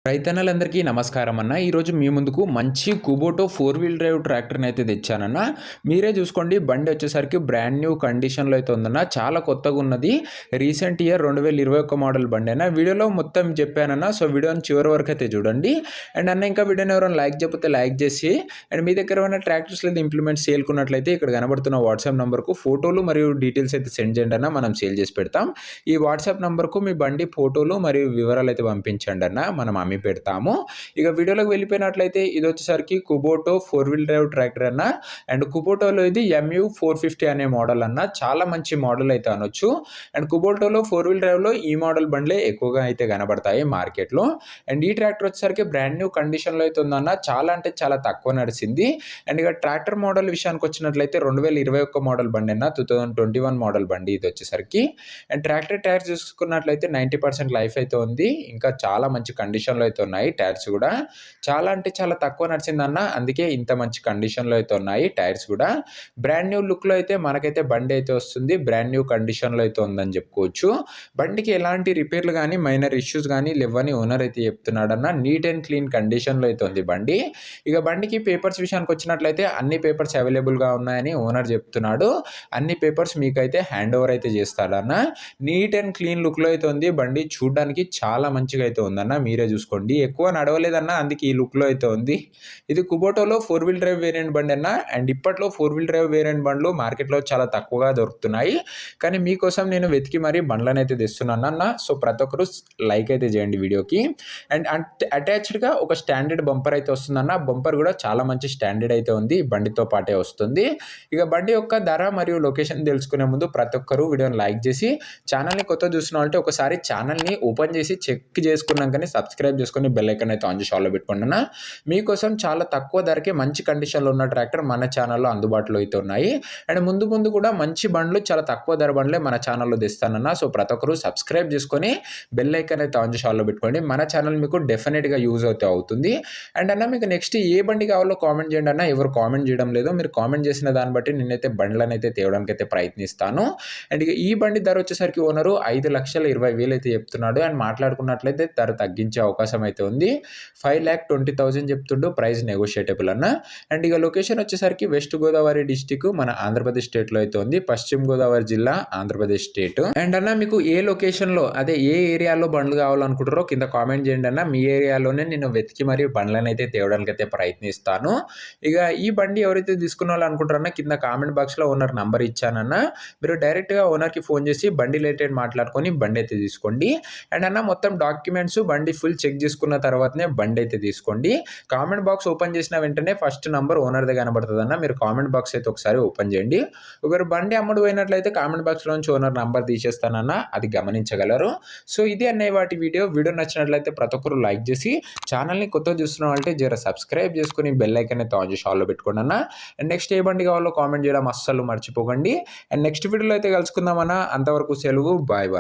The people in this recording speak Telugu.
రైతన్నలందరికీ నమస్కారం అన్న. ఈరోజు మీ ముందుకు మంచి కుబోటో 4 వీల్ డ్రైవ్ ట్రాక్టర్‌ని అయితే తెచ్చానన్న. మీరే చూసుకోండి, బండి వచ్చేసరికి బ్రాండ్ న్యూ కండిషన్‌లో అయితే ఉందన్న. చాలా కొత్తగున్నది. రీసెంట్ ఇయర్ 2021 మోడల్ బండి అన్న. వీడియోలో మొత్తం చెప్పానన్న. సో వీడియోని చివరి వరకు అయితే చూడండి. అండ్ అన్న, ఇంకా వీడియోని ఎవరైనా లైక్ చేయకపోతే లైక్ చేసి, అండ్ మీ దగ్గర ఏమైనా ట్రాక్టర్స్ లేదా ఇంప్లిమెంట్స్ సేల్‌కున్నట్లయితే ఇక్కడ కనబడుతున్న వాట్సాప్ నంబర్‌కు ఫోటోలు మరియు డీటెయిల్స్ అయితే సెండ్ చేయండి అన్న. మనం సేల్ చేసి పెడతాం. ఈ వాట్సాప్ నంబర్‌కు మీ బండి ఫోటోలు మరియు వివరాలు అయితే పంపించండి అన్న. మనం అమ్మి పెడతాము. ఇక వీడియోలోకి వెళ్ళిపోయినట్లయితే ఇది వచ్చేసరికి కుబోటో 4 వీల్ డ్రైవ్ ట్రాక్టర్ అన్న. అండ్ కుబోటోలో ఇది MU 450 అనే మోడల్ అన్న. చాలా మంచి మోడల్ అయితే అనొచ్చు. అండ్ కుబోటోలో 4 వీల్ డ్రైవ్‌లో ఈ మోడల్ బండ్లే ఎక్కువగా అయితే కనబడతాయి మార్కెట్‌లో. అండ్ ఈ ట్రాక్టర్ వచ్చేసరికి బ్రాండ్ న్యూ కండిషన్‌లో అయితే ఉందన్న. చాలా అంటే చాలా తక్కువ నడిచింది. అండ్ ఇక ట్రాక్టర్ మోడల్ విషయానికి వచ్చినట్లయితే 2021 మోడల్ బండి అన్న. 2021 మోడల్ బండి ఇది వచ్చేసరికి. అండ్ ట్రాక్టర్ టైర్స్ చూసుకున్నట్లయితే 90% లైఫ్ అయితే ఉంది. ఇంకా చాలా మంచి కండిషన్‌లో అయితే ఉన్నాయి టైర్స్ కూడా. చాలా అంటే చాలా తక్కువ నడిచిందన్న. అందుకే ఇంత మంచి కండిషన్‌లో అయితే ఉన్నాయి టైర్స్ కూడా. బ్రాండ్ న్యూ లుక్‌లో అయితే మనకైతే బండి అయితే వస్తుంది. బ్రాండ్ న్యూ కండిషన్‌లో అయితే ఉందని చెప్పుకోవచ్చు. బండికి ఎలాంటి రిపేర్లు గానీ, మైనర్ ఇష్యూస్ గానీ లేవని ఓనర్ అయితే చెప్తున్నాడన్న. నీట్ అండ్ క్లీన్ కండిషన్‌లో అయితే ఉంది బండి. ఇక బండికి పేపర్స్ విషయానికి వచ్చినట్లయితే అన్ని పేపర్స్ అవైలబుల్‌గా ఉన్నాయని ఓనర్ చెప్తున్నాడు. అన్ని పేపర్స్ మీకైతే హ్యాండ్ ఓవర్ అయితే చేస్తాడన్న. నీట్ అండ్ క్లీన్ లుక్‌లో అయితే ఉంది. బండి చూడడానికి చాలా మంచిగా అయితే ఉందన్న. మీరే చూసుకోండి. ఎక్కువ నడవలేదన్న, అందుకే ఈ లుక్‌లో అయితే ఉంది. ఇది కుబోటోలో 4 వీల్ డ్రైవ్ వేరియంట్ బండి అన్న. అండ్ ఇప్పట్లో 4 వీల్ డ్రైవ్ వేరియంట్ బండ్లు మార్కెట్‌లో చాలా తక్కువగా దొరుకుతున్నాయి. కానీ మీకోసం నేను వెతికి మరీ బండ్లనైతే తెస్తున్నాను అన్న. సో ప్రతి ఒక్కరు లైక్ అయితే చేయండి వీడియోకి. అండ్ అటాచ్డ్‌గా ఒక స్టాండర్డ్ బంపర్ అయితే వస్తుందన్న. బంపర్ కూడా చాలా మంచి స్టాండర్డ్ అయితే ఉంది. బండితో పాటే వస్తుంది. ఇక బండి యొక్క ధర మరియు లొకేషన్ తెలుసుకునే ముందు ప్రతి ఒక్కరు వీడియోని లైక్ చేసి, ఛానల్‌ని కొత్తగా చూస్తున్న వాళ్ళంటే ఒకసారి ఛానల్‌ని ఓపెన్ చేసి చెక్ చేసుకున్నాకనే సబ్స్క్రైబ్ చేసుకొని బెల్ ఐకాన్ అయితే ఆన్ చేసి ఆల్‌లో పెట్టుకోండి అన్న. మీకోసం చాలా తక్కువ ధరకే మంచి కండిషన్‌లో ఉన్న ట్రాక్టర్ మన ఛానల్‌లో అందుబాటులో అయితే ఉన్నాయి. అండ్ ముందు ముందు కూడా మంచి బండ్లు, చాలా తక్కువ ధర బండ్లే మన ఛానల్‌లో తెస్తానన్న. సో ప్రతి ఒక్కరు సబ్స్క్రైబ్ చేసుకొని బెల్ ఐకాన్ అయితే ఆన్ చేసి ఆల్‌లో పెట్టుకోండి. మన ఛానల్ మీకు డెఫినెట్‌గా యూజ్ అయితే అవుతుంది. అండ్ అన్న, మీకు నెక్స్ట్ ఏ బండి కావాలో కామెంట్ చేయండి అన్న. ఎవరు కామెంట్ చేయడం లేదు. మీరు కామెంట్ చేసిన దాన్ని బట్టి నేనైతే బండ్లనైతే తేవడానికి అయితే ప్రయత్నిస్తాను. అండ్ ఇక ఈ బండి ధర వచ్చేసరికి ఓనరు 5,20,000 అయితే చెప్తున్నాడు. అండ్ మాట్లాడుకున్నట్లయితే ధర తగ్గించే అవకాశం అయితే ఉంది. 5,20,000 చెప్తుండు. ప్రైస్ నెగోషియేటబుల్ అన్న. అండ్ ఇక లొకేషన్ వచ్చేసరికి వెస్ట్ గోదావరి డిస్టిక్ మన ఆంధ్రప్రదేశ్ స్టేట్లో అయితే ఉంది. పశ్చిమ గోదావరి జిల్లా ఆంధ్రప్రదేశ్ స్టేట్. అండ్ అన్న, మీకు ఏ లొకేషన్‌లో, అదే ఏ ఏరియాలో బండ్లు కావాలనుకుంటారో కింద కామెంట్ చేయండి అన్న. మీ ఏరియాలోనే నేను వెతికి మరి బండ్లను అయితే తేవడానికి అయితే ప్రయత్నిస్తాను. ఇక ఈ బండి ఎవరైతే తీసుకున్న అనుకుంటారన్నా కింద కామెంట్ బాక్స్‌లో ఓనర్ నంబర్ ఇచ్చానన్న. మీరు డైరెక్ట్‌గా ఓనర్‌కి ఫోన్ చేసి బండి రిలేటెడ్ మాట్లాడుకొని బండి అయితే తీసుకోండి. అండ్ అన్న, మొత్తం డాక్యుమెంట్స్ బండి ఫుల్ చెక్ చేసుకున్న తర్వాతనే బండి అయితే తీసుకోండి. కామెంట్ బాక్స్ ఓపెన్ చేసిన వెంటనే ఫస్ట్ నంబర్ ఓనర్‌దే కనబడుతుందన్న. మీరు కామెంట్ బాక్స్ అయితే ఒకసారి ఓపెన్ చేయండి. ఒకవేళ బండి అమ్ముడు పోయినట్లయితే కామెంట్ బాక్స్‌లో నుంచి ఓనర్ నంబర్ తీసేస్తానన్న. అది గమనించగలరు. సో ఇది అన్నయ్య వాటి వీడియో. వీడియో నచ్చినట్లయితే ప్రతి ఒక్కరు లైక్ చేసి, ఛానల్‌ని కొత్తగా చూస్తున్న వాళ్ళంటే జర సబ్స్క్రైబ్ చేసుకొని బెల్ ఐకాన్ అయితే ఆన్ చేసి ఆల్‌లో పెట్టుకోండి అన్న. అండ్ నెక్స్ట్ ఏ బండి కావాలో కామెంట్ చేయడం అస్సలు మర్చిపోకండి. అండ్ నెక్స్ట్ వీడియోలో అయితే కలుసుకుందామన్న. అంతవరకు సెలవు. Bye bye.